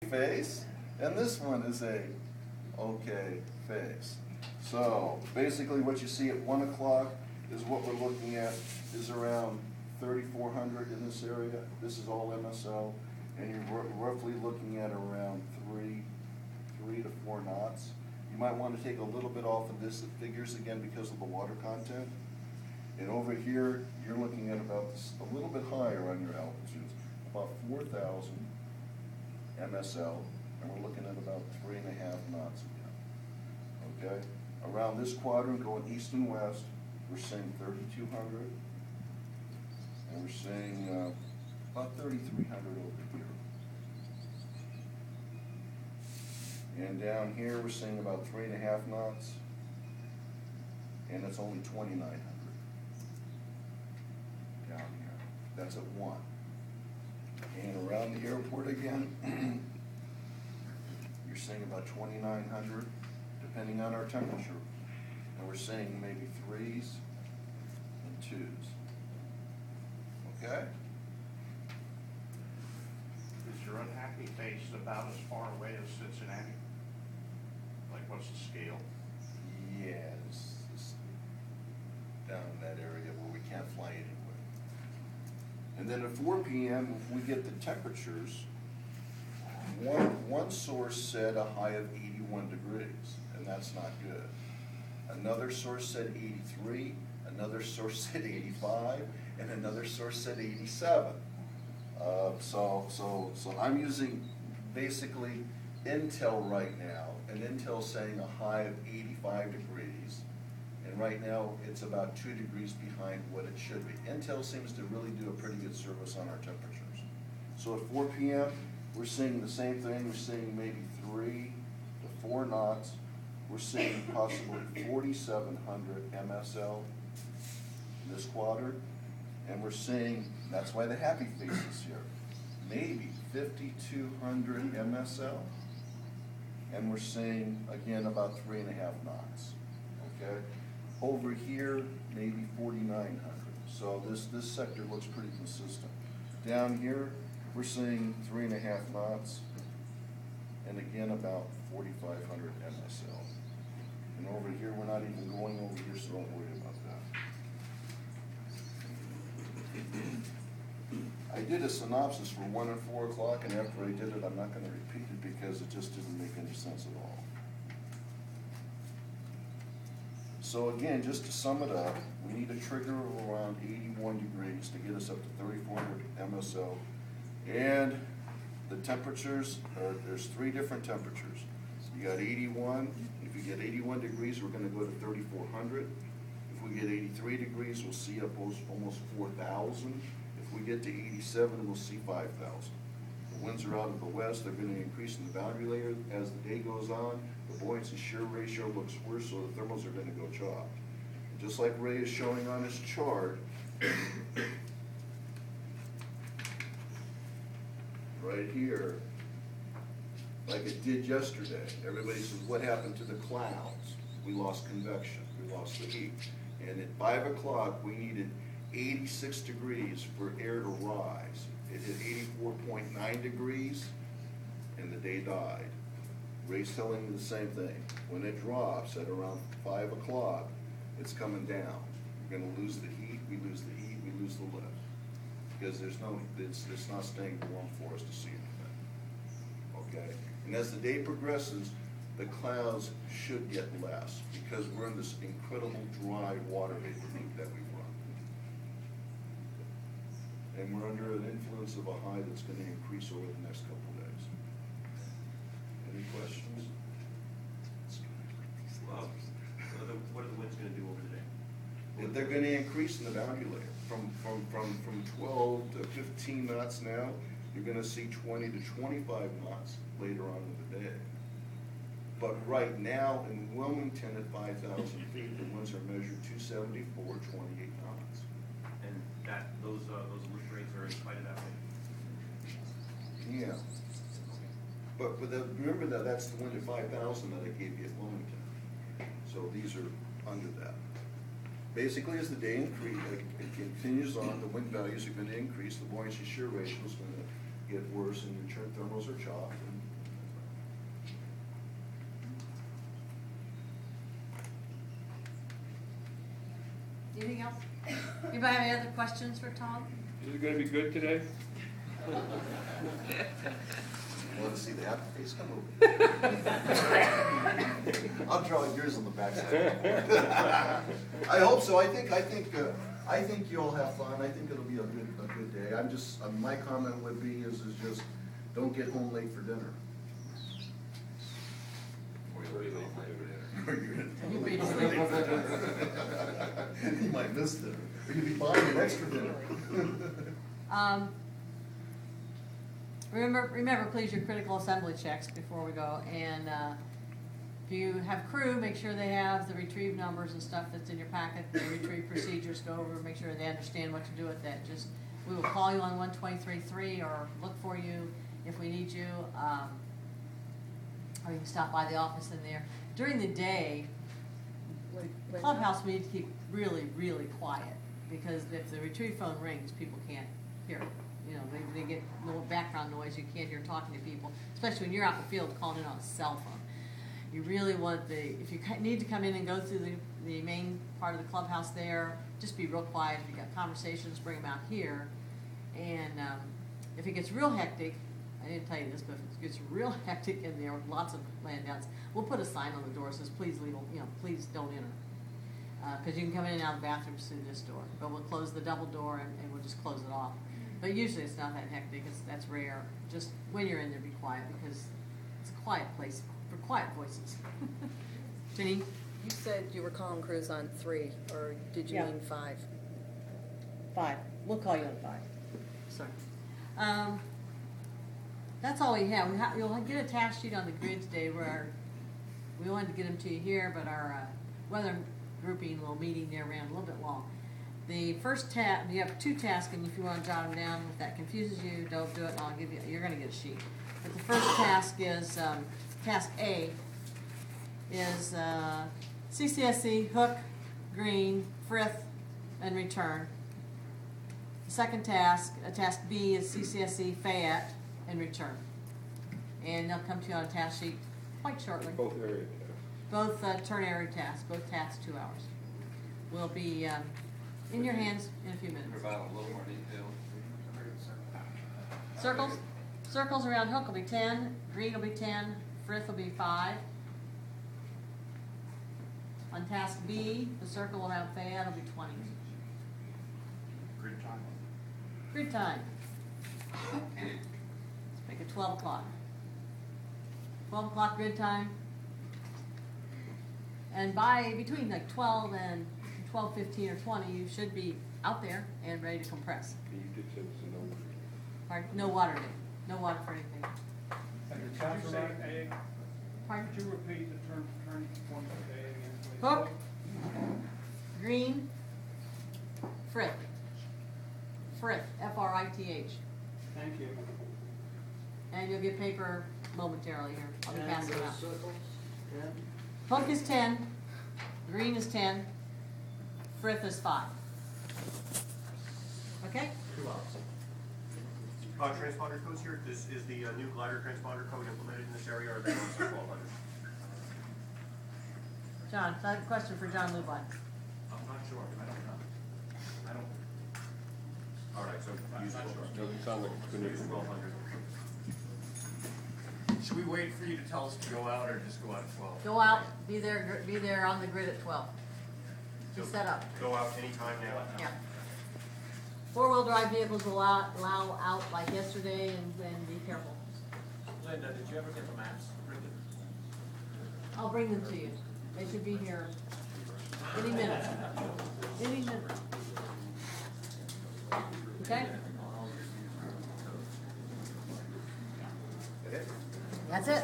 face, and this one is a okay face. So basically what you see at 1 o'clock is what we're looking at is around 3,400 in this area. This is all MSO, and you're roughly looking at around 3 to 4 knots. You might want to take a little bit off of this figures again because of the water content. And over here, you're looking at about a little bit higher on your altitudes, about 4,000 MSL, and we're looking at about 3.5 knots again. Okay? Around this quadrant, going east and west, we're seeing 3,200, and we're seeing about 3,300 over here. And down here, we're seeing about 3.5 knots, and it's only 2,900 down here. That's at 1. And around the airport again, you're seeing about 2,900, depending on our temperature. And we're seeing maybe 3s and 2s. Okay? Is your unhappy face about as far away as Cincinnati? Like, what's the scale? Yeah, it's down in that area where we can't fly anyway. And then at 4 p.m., if we get the temperatures, one source said a high of 81 degrees, and that's not good. Another source said 83, another source said 85, and another source said 87. So I'm using basically Intel right now, and Intel's saying a high of 85 degrees, and right now it's about 2 degrees behind what it should be. Intel seems to really do a pretty good service on our temperatures. So at 4 p.m., we're seeing the same thing. We're seeing maybe 3 to 4 knots. We're seeing possibly 4,700 MSL in this quadrant, and we're seeing, that's why the happy face is here, maybe 5,200 MSL, and we're seeing, again, about 3.5 knots, okay? Over here, maybe 4,900. So this sector looks pretty consistent. Down here, we're seeing 3.5 knots, and again, about 4,500 MSL. And over here, we're not even going over here, so don't worry about that. I did a synopsis for 1 and 4 o'clock, and after I did it, I'm not going to repeat it because it just didn't make any sense at all. So again, just to sum it up, we need a trigger of around 81 degrees to get us up to 3,400 MSO. And the temperatures, there's 3 different temperatures. You got 81. If you get 81 degrees, we're going to go to 3,400. If we get 83 degrees, we'll see up almost 4,000. If we get to 87, we'll see 5,000. The winds are out of the west. They're going to increase in the boundary layer as the day goes on. The buoyancy shear ratio looks worse, so the thermals are going to go chopped. Just like Ray is showing on his chart, right here, like it did yesterday. Everybody says, what happened to the clouds? We lost convection, we lost the heat. And at 5 o'clock, we needed 86 degrees for air to rise. It hit 84.9 degrees, and the day died. Ray's telling me the same thing. When it drops at around 5 o'clock, it's coming down. We're going to lose the heat, we lose the heat, we lose the lift. Because there's no, it's not staying warm for us to see anything. Okay? And as the day progresses, the clouds should get less because we're in this incredible dry water vapor peak that we run. And we're under an influence of a high that's going to increase over the next couple of days. Any questions? What are the winds going to do over the day? They're going to increase in the boundary layer. From 12 to 15 knots now, you're going to see 20 to 25 knots later on in the day. But right now in Wilmington at 5,000 feet, the winds are measured 274, 28 knots. And those lift rates are in spite of that way? Yeah. But remember that's the wind at 5,000 that I gave you at Wilmington. So these are under that. Basically, as the day it continues on, the wind values are going to increase, the buoyancy shear ratio is going to get worse, and your churn thermals are chopped, and Anything else? Anybody have any other questions for Tom? Is it gonna be good today? Want to see the happy face come over? I'll draw yours on the backside. I hope so. I think you'll have fun. I think it'll be a good day. I'm just, my comment would be is just, don't get home late for dinner. Or you'll be late for dinner. You'll be You might miss dinner, or you'll be buying an extra dinner. Remember, please, your critical assembly checks before we go, and if you have crew, make sure they have the retrieve numbers and stuff that's in your packet, the retrieve procedures, go over, make sure they understand what to do with that. Just, we will call you on 123.3 or look for you if we need you, or you can stop by the office in there. During the day, the clubhouse, we need to keep really, really quiet, because if the retrieve phone rings, people can't hear it. You know, they get little background noise, you can't hear talking to people, especially when you're out in the field calling in on a cell phone. You really want if you need to come in and go through the main part of the clubhouse there, just be real quiet. If you got conversations, bring them out here. And if it gets real hectic, I didn't tell you this, but if it gets real hectic in there with lots of landouts, we'll put a sign on the door that says, please leave, please don't enter. Because you can come in and out of the bathrooms through this door, but we'll close the double door and we'll just close it off. But usually it's not that hectic, that's rare. Just when you're in there, be quiet, because it's a quiet place for quiet voices. Janine? You said you were calling crews on 3, or did you Yeah. mean 5? 5. We'll call you on 5. Sorry. That's all we have. You'll get a task sheet on the grid today where we wanted to get them to you here, but our weather grouping little meeting there ran a little bit long. The first task, you have 2 tasks, and if you want to jot them down, if that confuses you, don't do it, and I'll give you, you're going to get a sheet. But the first task is, task A, is CCSC, hook, green, frith, and return. The second task, task B, is CCSC, Fayette, and return. And they'll come to you on a task sheet quite shortly. Both area tasks. Both turn area tasks, both tasks 2 hours. Will be in your hands in a few minutes. Provide a little more detail. Circles around hook will be 10, green will be 10, frith will be 5. On task B, the circle around Fayette will be 20. Grid time. Grid time. Let's make it 12 o'clock. 12 o'clock grid time. And by between like 12 and 12:15 or 20, you should be out there and ready to compress. You did say it's a no. Pardon? No water day. No water for anything. Did you say A? Pardon? Could you repeat the turn form of A again, please? Hook, green, frith. Frith, F-R-I-T-H. Thank you. And you'll get paper momentarily here. I'll be passing it out. circles? Hook is 10, green is 10, frith is 5. Okay? Transponder codes here, this is the new glider transponder code implemented in this area, or are they on 1200? John, that's a question for John Lubon. I'm not sure, I don't. All right, so use not sure. Doesn't sound like it's gonna use be. 1200. Should we wait for you to tell us to go out or just go out at 12? Go out, be there on the grid at 12. Be set up. Go out anytime now. Yeah. 4-wheel drive vehicles will allow out like yesterday, and be careful. Linda, did you ever get the maps printed? I'll bring them to you. They should be here any minute. Any minute. Okay? That's it.